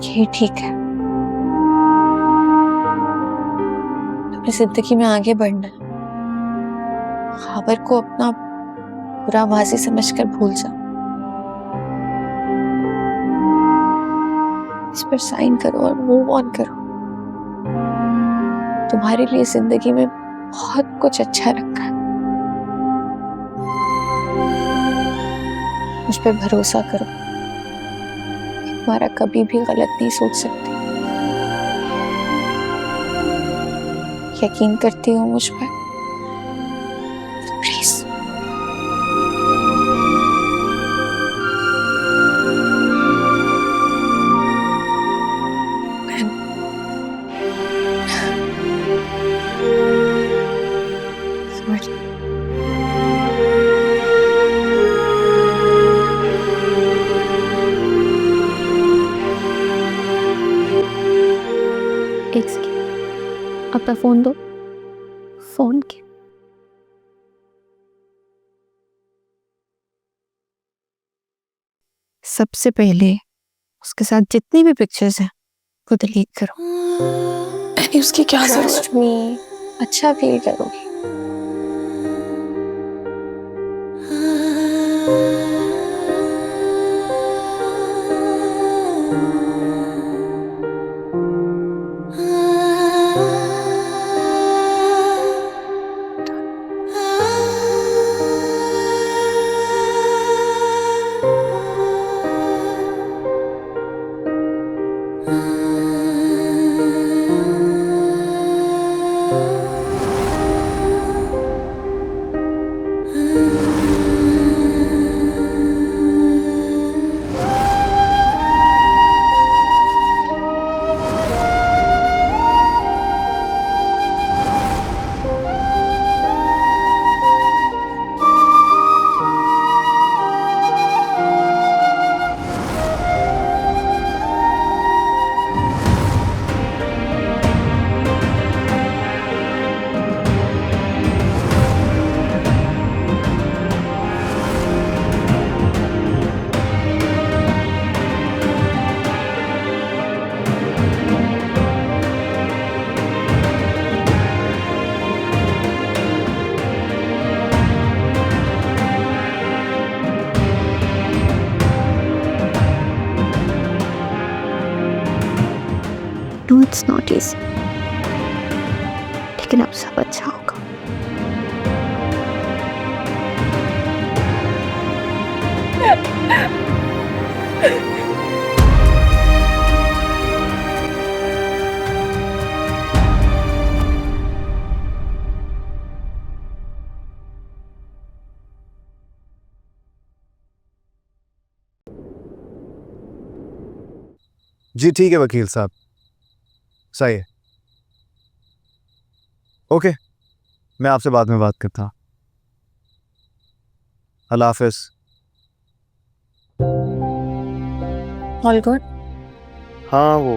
ये ठीक है। अपनी जिंदगी में आगे बढ़ना है। खबर को अपना बुरा माजी समझकर भूल जाओ। इस पर साइन करो और मूव ऑन करो। तुम्हारे लिए जिंदगी में बहुत कुछ अच्छा रखा है। मुझ पर भरोसा करो। तुम्हारा कभी भी गलत नहीं सोच सकती। यकीन करती हो मुझ पर? प्लीज। एक सेकेंड, अपना फोन दो। फोन के सबसे पहले उसके साथ जितनी भी पिक्चर्स हैं वो डिलीट करो। यानी उसकी क्या जरूरत है? अच्छा फील करोगी। नो, इट्स नॉट इजी, लेकिन अब सब अच्छा होगा। जी ठीक है वकील साहब, सही है। ओके, मैं आपसे बाद में बात करता हूँ। अल्लाह हाफिज। All good? हाँ, वो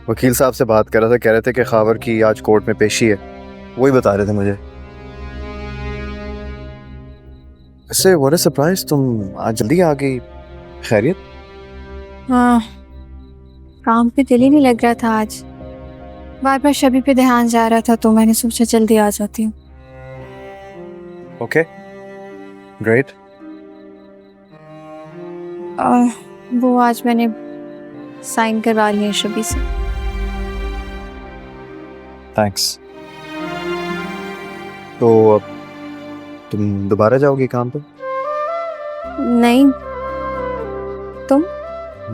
वकील साहब से बात कर रहा था, कह रहे थे कि खबर की आज कोर्ट में पेशी है, वही बता रहे थे मुझे। वैसे व्हाट अ सरप्राइज, तुम आज जल्दी आ गई। खैरियत? हाँ, काम पे दिल ही नहीं लग रहा था आज। बार बार शबी पे ध्यान जा रहा था तो मैंने सोचा जल्दी आ जाती हूँ। Okay, great. वो आज मैंने साइन करवा लिए शबी से। थैंक्स। तो अब तुम दोबारा जाओगी काम पे? नहीं, तुम?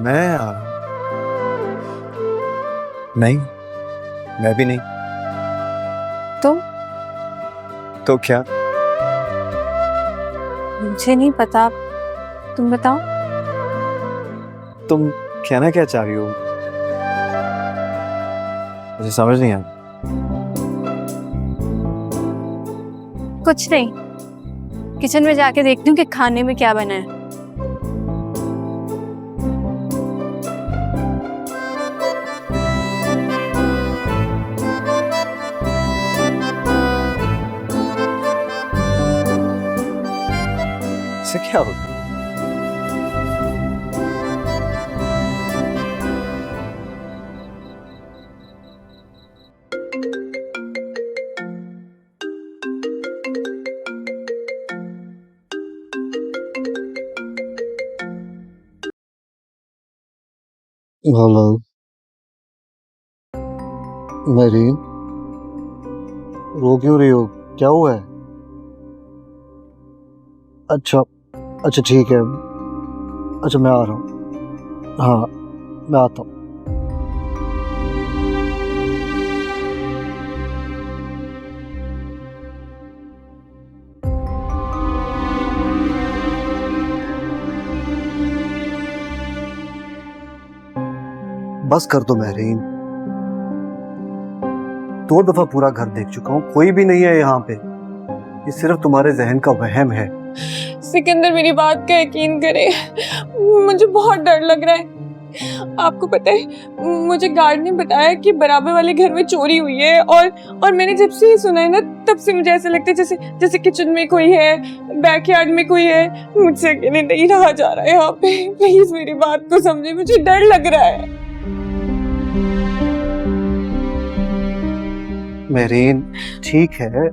मैं नहीं, मैं भी नहीं। तुम? तो क्या? मुझे नहीं पता, तुम बताओ। तुम कहना क्या चाह रही हो? मुझे समझ नहीं आया। कुछ नहीं, किचन में जाके देखती हूँ कि खाने में क्या बना है। इससे क्या होगा? हेलो मेरीन, रो क्यों रही हो? क्या हुआ है? अच्छा अच्छा ठीक है। अच्छा मैं आ रहा हूँ। हाँ मैं आता हूँ। बस कर दो मेहरीन, 2 दफा पूरा घर देख चुका हूँ, कोई भी नहीं है यहाँ पे। ये सिर्फ तुम्हारे जहन का वहम है। सिकंदर मेरी बात का यकीन करे, मुझे बहुत डर लग रहा है। आपको पता है मुझे गार्ड ने बताया कि बराबर वाले घर में चोरी हुई है और मैंने जब से ये सुना है ना तब से मुझे ऐसा लगता है जैसे जैसे किचन में कोई है, बैकयार्ड में कोई है। मुझसे अकेले नहीं रहा जा रहा है यहाँ पे। प्लीज मेरी बात को समझे, मुझे डर लग रहा है। मेहरीन ठीक है,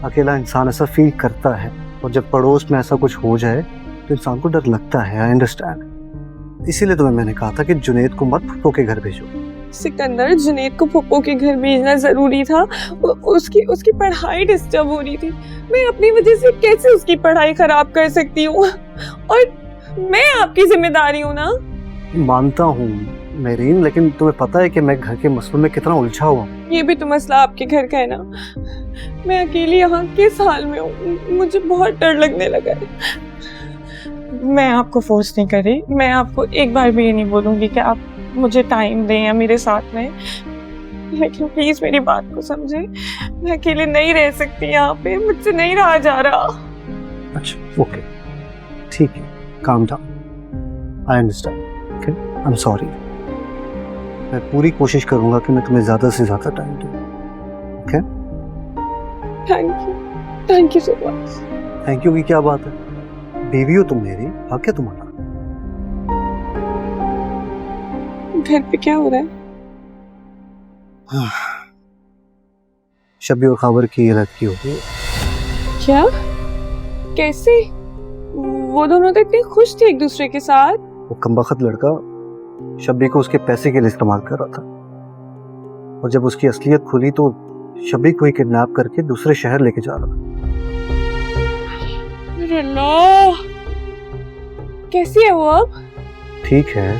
अकेला इंसान ऐसा फील करता है, और जब पड़ोस में ऐसा कुछ हो जाए तो इंसान को डर लगता है। I understand. इसीलिए तुम्हें मैंने कहा था कि जुनेद को मत फुप्पो के घर भेजो। सिकंदर, जुनेद को फुप्पो के घर भेजना जरूरी था। उसकी पढ़ाई डिस्टर्ब हो रही थी। मैं अपनी वजह से कैसे उसकी पढ़ाई खराब कर सकती हूँ? और मैं आपकी जिम्मेदारी हूँ ना। मानता हूँ मेरीन, लेकिन तुम्हें पता है कि मैं घर के मसलों में कितना उलझा हुआ। ये भी तो मसला आपके घर का है ना। मैं अकेली यहाँ किस हाल में हूँ, मुझे बहुत डर लगने लगा है। मैं आपको फोर्स नहीं कर रही, मैं आपको एक बार भी ये नहीं बोलूंगी कि आप मुझे टाइम दें या मेरे साथ में, लेकिन प्लीज मेरी बात को समझे। मैं अकेले नहीं रह सकती यहाँ पे, मुझसे नहीं रहा जा रहा। अच्छा ओके ठीक है, calm down. I understand. Okay I am sorry. मैं पूरी कोशिश करूंगा कि मैं तुम्हें ज्यादा से ज्यादा टाइम दूं। Okay thank you so much. Thank you की क्या बात है? बीवी हो तुम मेरी, हक है तुम्हारा। घर पे क्या हो रहा है? शबी और खाबर की लड़की हो गई। क्या? कैसे? वो दोनों तो इतने खुश थे एक दूसरे के साथ। वो कमबख्त लड़का शबी को उसके पैसे के लिए इस्तेमाल कर रहा था, और जब उसकी असलियत खुली तो शबी को ही किडनैप करके दूसरे शहर लेके जा रहा था। अल्लाह, कैसी है वो अब? ठीक है,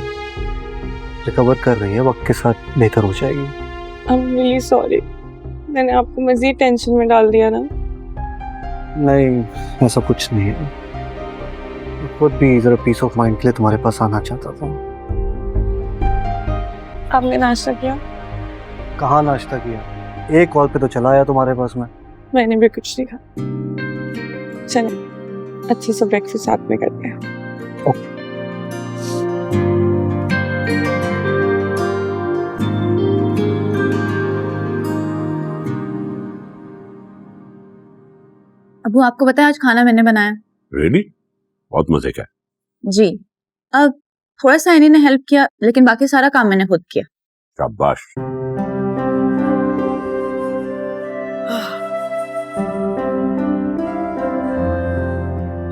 रिकवर कर रही है, वक्त के साथ बेहतर हो जाएगी। आई एम रियली सॉरी, मैंने आपको मजीद टेंशन में डाल दिया ना। नहीं ऐसा कुछ नहीं है, खुद भी जरा पीस ऑफ माइंड के लिए तुम्हारे पास आना चाहता था। आपने नाश्ता किया? कहाँ नाश्ता किया, एक कॉल पे तो चला आया तुम्हारे पास में। मैंने भी कुछ नहीं खाया। चलो अच्छे से ब्रेकफास्ट साथ में करते हैं। अबू आपको पता है आज खाना मैंने बनाया। रियली? बहुत मजे का है। जी, अब थोड़ा सा इन्हीं ने हेल्प किया, लेकिन बाकी सारा काम मैंने खुद किया। शाबाश।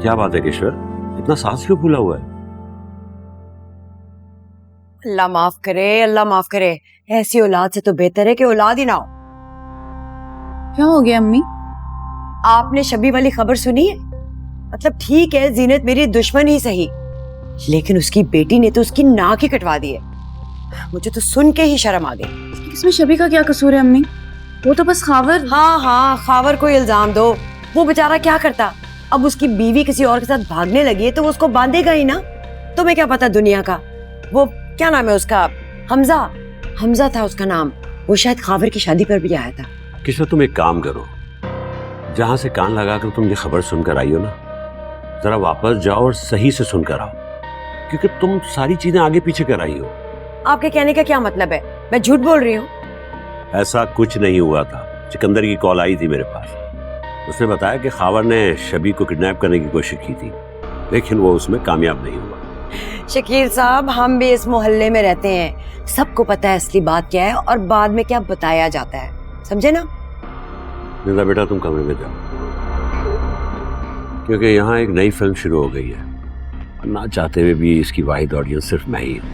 क्या बात है किशोर, इतना सांस क्यों फूला हुआ है? अल्लाह माफ करे, अल्लाह माफ करे। ऐसी औलाद से तो बेहतर है कि औलाद ही ना हो। क्या हो गया अम्मी? आपने शबी वाली खबर सुनी है? मतलब ठीक है जीनत मेरी दुश्मन ही सही, लेकिन उसकी बेटी ने तो उसकी नाक ही कटवा दी है। मुझे तो सुन के ही शर्म आ गई। इसमें शबी का क्या कसूर है अम्मी? वो तो बस खावर। हाँ खावर को इल्जाम दो, वो बेचारा क्या करता। अब उसकी बीवी किसी और के साथ भागने लगी है तो वो उसको बांधेगा ही ना। तुम्हें क्या पता दुनिया का। वो क्या नाम है उसका, हमजा था उसका नाम। वो शायद खावर की शादी पर भी आया था। किशोर तुम एक काम करो, जहां से कान लगाकर तुम ये खबर सुनकर आई हो ना, जरा वापस जाओ और सही से सुनकर आओ, क्योंकि तुम सारी चीजें आगे पीछे कर आई हो। आपके कहने का क्या मतलब है? मैं झूठ बोल रही हूँ? ऐसा कुछ नहीं हुआ था। सिकंदर की कॉल आई थी मेरे पास, उसने बताया कि खावर ने शबी को किडनैप करने की कोशिश की थी, लेकिन वो उसमें कामयाब नहीं हुआ। शकील साहब, हम भी इस मोहल्ले में रहते हैं, सबको पता है असली बात क्या है और बाद में क्या बताया जाता है, समझे ना? निदा बेटा तुम कमरे में जाओ, क्योंकि यहाँ एक नई फिल्म शुरू हो गई है, ना चाहते हुए भी इसकी वाहिद ऑडियंस सिर्फ मैं ही हूँ।